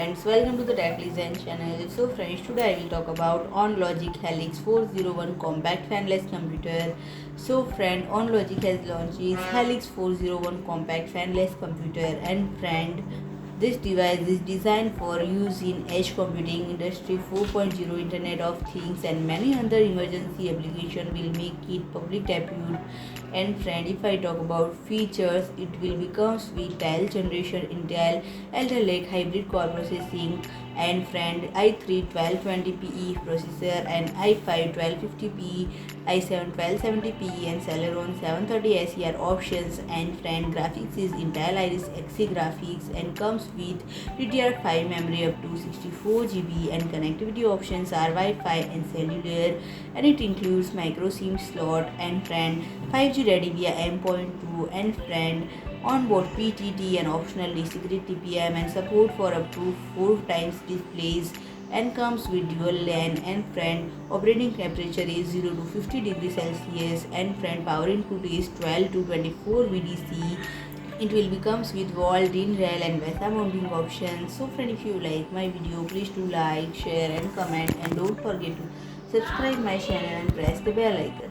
friends, welcome to the Tech Design channel. So friends, today I will talk about OnLogic Helix 401 compact fanless computer. So friend, OnLogic has launched its Helix 401 compact fanless computer, and friend, this device is designed for use in edge computing, Industry 4.0, Internet of Things, and many other emergency applications will make it public debut. And friend, if I talk about features, it will becomes with 12th generation Intel Alder Lake hybrid core processing, and friend i3 1220pe processor, and i5 1250pe, i7 1270pe, and Celeron 730 SER options. And friend, graphics is Intel Iris Xe graphics and comes with DDR5 memory up to 64 GB, and connectivity options are Wi-Fi and cellular, and it includes micro SIM slot, and friend 5G ready via M.2, and friend onboard PTT and optionally secret TPM, and support for up to 4 times displays, and comes with dual LAN. And friend, operating temperature is 0 to 50 degrees Celsius, and friend, power input is 12 to 24 VDC. It will becomes with wall, DIN rail, and VESA mounting options. So friend, if you like my video, please do like, share and comment, and don't forget to subscribe my channel and press the bell icon.